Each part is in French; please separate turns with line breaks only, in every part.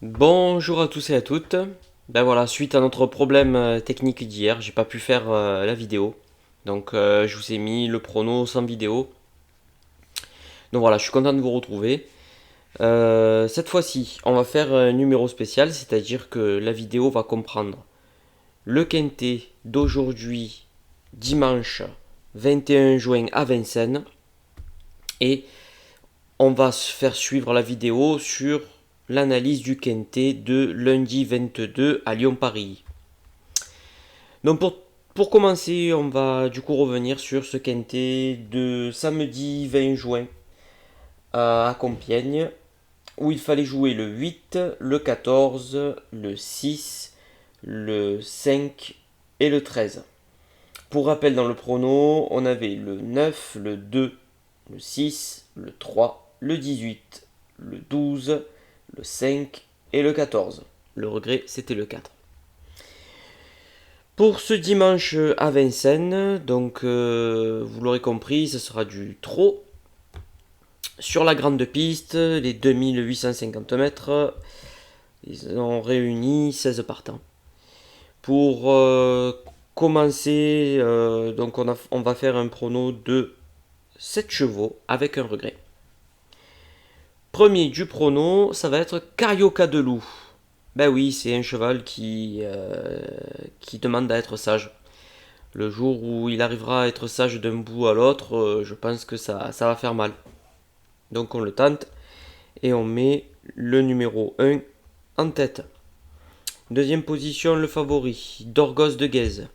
Bonjour à tous et à toutes. Ben voilà, suite à notre problème technique d'hier, j'ai pas pu faire la vidéo. Donc je vous ai mis le prono sans vidéo. Donc voilà, je suis content de vous retrouver. Cette fois-ci, on va faire un numéro spécial, c'est-à-dire que la vidéo va comprendre le quintet d'aujourd'hui, dimanche 21 juin à Vincennes. Et on va se faire suivre la vidéo sur l'analyse du quintet de lundi 22 à Lyon-Paris. Donc pour commencer, on va du coup revenir sur ce quintet de samedi 20 juin à Compiègne, où il fallait jouer le 8, le 14, le 6, le 5 et le 13. Pour rappel, dans le prono, on avait le 9, le 2, le 6, le 3, le 18, le 12, le 5 et le 14. Le regret, c'était le 4. Pour ce dimanche à Vincennes, donc vous l'aurez compris, ce sera du trot sur la grande piste, les 2850 mètres. Ils ont réuni 16 partants. Pour commencer, donc on va faire un prono de 7 chevaux avec un regret. Premier du prono, ça va être Carioca de Loup. Ben oui, c'est un cheval qui demande à être sage. Le jour où il arrivera à être sage d'un bout à l'autre, je pense que ça va faire mal. Donc on le tente et on met le numéro 1 en tête. Deuxième position, le favori, Dorgos de Guèze.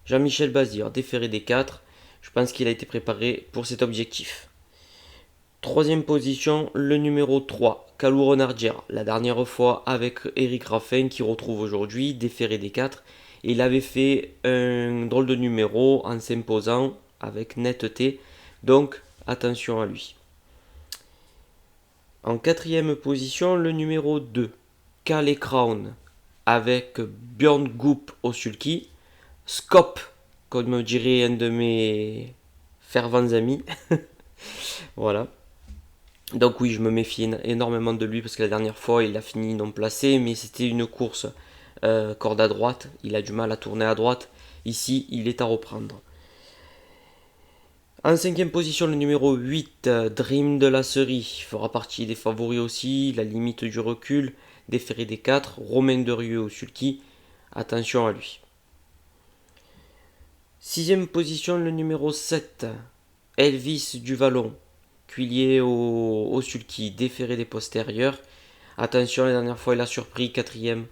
Jean-Michel Bazir, déféré des 4. Je pense qu'il a été préparé pour cet objectif. Troisième position, le numéro 3, Kalou Renardière. La dernière fois avec Eric Raffin qui retrouve aujourd'hui, déféré des 4. Et il avait fait un drôle de numéro en s'imposant avec netteté. Donc attention à lui. En quatrième position, le numéro 2, Calais Crown, avec Björn Goop au sulky. Scop, comme me dirait un de mes fervents amis. Voilà. Donc oui, je me méfie énormément de lui parce que la dernière fois, il a fini non placé, mais c'était une course corde à droite. Il a du mal à tourner à droite. Ici, il est à reprendre. En cinquième position, le numéro 8, Dream de la Cerie, fera partie des favoris aussi, la limite du recul, déféré des 4, Romain Derieux au sulky, attention à lui. Sixième position, le numéro 7, Elvis du Vallon, cuilier au sulky, déféré des postérieurs, attention, la dernière fois il a surpris, quatrième,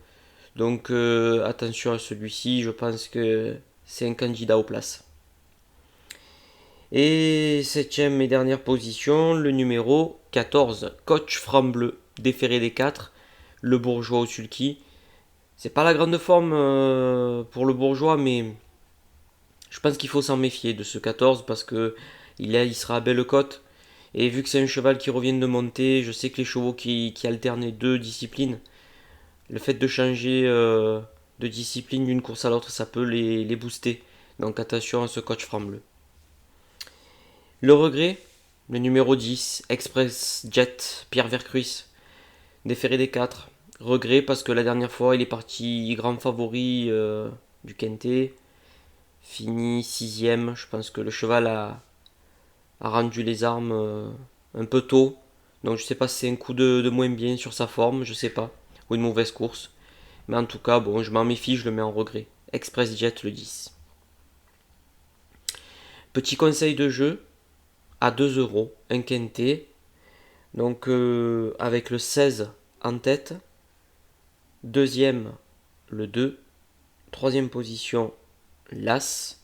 donc attention à celui-ci, je pense que c'est un candidat aux places. Et septième et dernière position, le numéro 14, Coach Frambleu, déféré des 4, le bourgeois au sulky. C'est pas la grande forme pour le bourgeois, mais je pense qu'il faut s'en méfier de ce 14 parce que il sera à belle cote. Et vu que c'est un cheval qui revient de monter, je sais que les chevaux qui alternent les deux disciplines, le fait de changer de discipline d'une course à l'autre, ça peut les booster. Donc attention à ce coach Frambleu. Le regret, le numéro 10, Express Jet, Pierre Vercruis, déféré des 4. Regret parce que la dernière fois il est parti grand favori du Quintet, fini 6ème. Je pense que le cheval a rendu les armes un peu tôt. Donc je sais pas si c'est un coup de moins bien sur sa forme, je sais pas. Ou une mauvaise course. Mais en tout cas, bon, je m'en méfie, je le mets en regret. Express Jet le 10. Petit conseil de jeu, à 2 € un quintet. Donc avec le 16 en tête, deuxième le 2, troisième position l'As,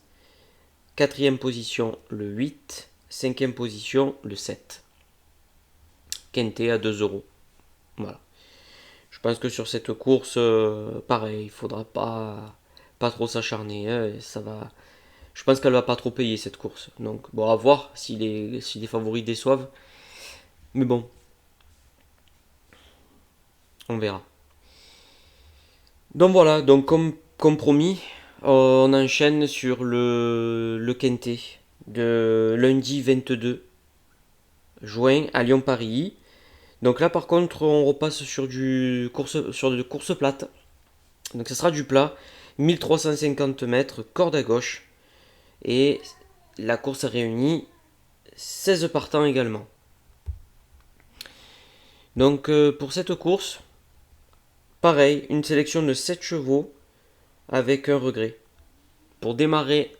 quatrième position le 8, cinquième position le 7. Quintet à 2 €. Voilà. Je pense que sur cette course, pareil, il faudra pas trop s'acharner. Hein, ça va. Je pense qu'elle va pas trop payer cette course. Donc bon, à voir si les favoris déçoivent. Mais bon, on verra. Donc voilà, donc comme promis, on enchaîne sur le quintet de lundi 22 juin à Lyon-Paris. Donc là par contre on repasse sur de course plate. Donc ça sera du plat, 1350 mètres, corde à gauche. Et la course réunit 16 partants également. Donc pour cette course, pareil, une sélection de 7 chevaux avec un regret. Pour démarrer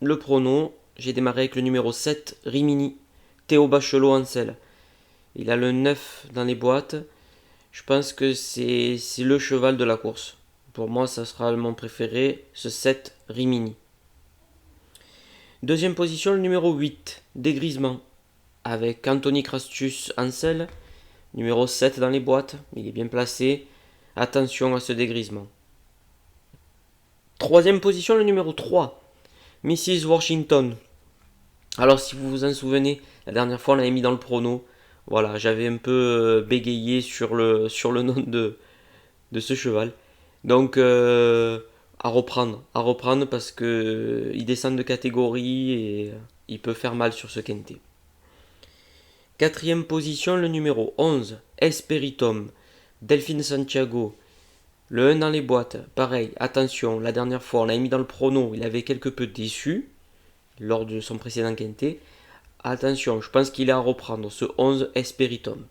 le prono, j'ai démarré avec le numéro 7, Rimini, Théo Bachelot en selle. Il a le 9 dans les boîtes. Je pense que c'est le cheval de la course. Pour moi, ça sera mon préféré, ce 7, Rimini. Deuxième position, le numéro 8, Dégrisement, avec Anthony Crastus en selle. Numéro 7 dans les boîtes, il est bien placé. Attention à ce dégrisement. Troisième position, le numéro 3, Mrs. Washington. Alors si vous vous en souvenez, la dernière fois on l'avait mis dans le prono. Voilà, j'avais un peu bégayé sur le nom de ce cheval. Donc à reprendre parce que il descend de catégorie et il peut faire mal sur ce quintet. Quatrième position, le numéro 11, Esperitum, Delphine Santiago. Le 1 dans les boîtes, pareil, attention, la dernière fois on l'a mis dans le prono, il avait quelque peu déçu lors de son précédent quintet. Attention, je pense qu'il est à reprendre, ce 11 Esperitum.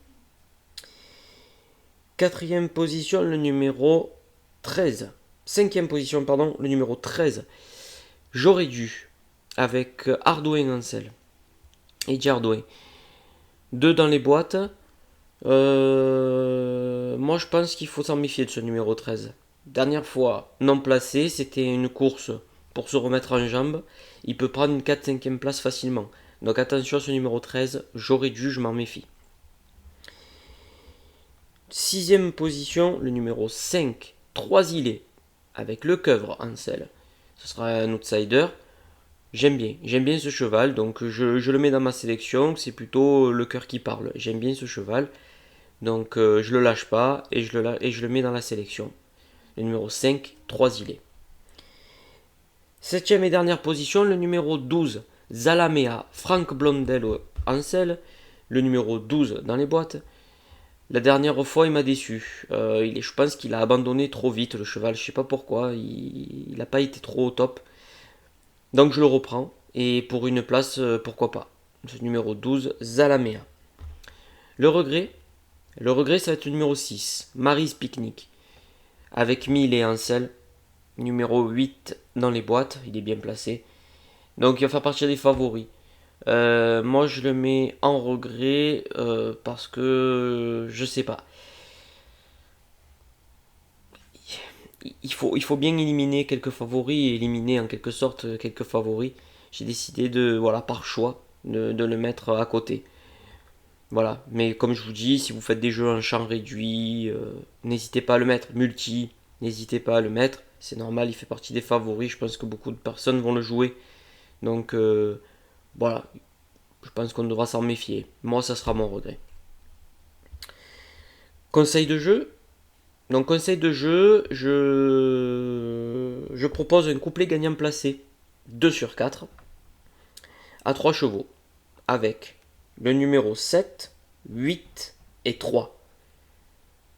Quatrième position, le numéro 13. Cinquième position, pardon, le numéro 13. J'aurais dû, avec Ardouin en selle. Et Ardouin. 2 dans les boîtes. Moi, je pense qu'il faut s'en méfier de ce numéro 13. Dernière fois, non placé, c'était une course pour se remettre en jambes. Il peut prendre une 4-5e place facilement. Donc attention à ce numéro 13, j'aurais dû, je m'en méfie. Sixième position, le numéro 5, 3 îlets, avec le Coeuvre en selle. Ce sera un outsider. J'aime bien ce cheval, donc je le mets dans ma sélection, c'est plutôt le cœur qui parle. J'aime bien ce cheval, donc je le lâche pas et je le mets dans la sélection. Le numéro 5, 3 îlets. Septième et dernière position, le numéro 12, Zalamea, Frank Blondel en selle. Le numéro 12 dans les boîtes. La dernière fois, il m'a déçu. Je pense qu'il a abandonné trop vite le cheval, je sais pas pourquoi, il n'a pas été trop au top. Donc je le reprends. Et pour une place, pourquoi pas. Ce numéro 12, Zalamea. Le regret, ça va être le numéro 6, Mary's Picnic. Avec 1000 et un selle. Numéro 8 dans les boîtes, il est bien placé. Donc il va faire partie des favoris. Moi je le mets en regret parce que je sais pas. Il faut bien éliminer quelques favoris et éliminer en quelque sorte quelques favoris. J'ai décidé de, voilà, par choix, de le mettre à côté. Voilà, mais comme je vous dis, si vous faites des jeux en champ réduit, n'hésitez pas à le mettre. Multi, n'hésitez pas à le mettre. C'est normal, il fait partie des favoris. Je pense que beaucoup de personnes vont le jouer. Donc voilà, je pense qu'on devra s'en méfier. Moi, ça sera mon regret. Conseil de jeu. Donc conseil de jeu, je propose un couplet gagnant placé 2 sur 4 à 3 chevaux avec le numéro 7, 8 et 3.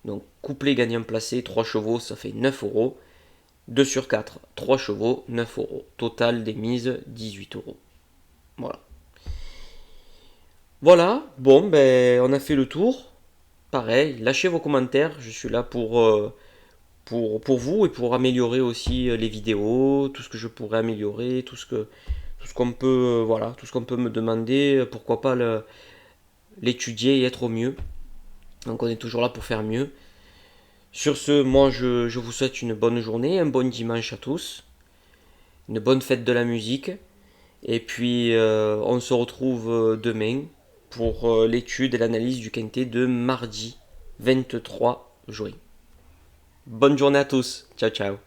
Donc couplet gagnant placé 3 chevaux, ça fait 9 euros. 2 sur 4, 3 chevaux, 9 euros. Total des mises, 18 euros. Voilà. Voilà, bon, ben on a fait le tour. Pareil, lâchez vos commentaires, je suis là pour vous et pour améliorer aussi les vidéos, tout ce que je pourrais améliorer, tout ce qu'on peut, voilà, tout ce qu'on peut me demander, pourquoi pas l'étudier et être au mieux. Donc on est toujours là pour faire mieux. Sur ce, moi je vous souhaite une bonne journée, un bon dimanche à tous, une bonne fête de la musique, et puis on se retrouve demain pour l'étude et l'analyse du quintet de mardi 23 juin. Bonne journée à tous, ciao ciao.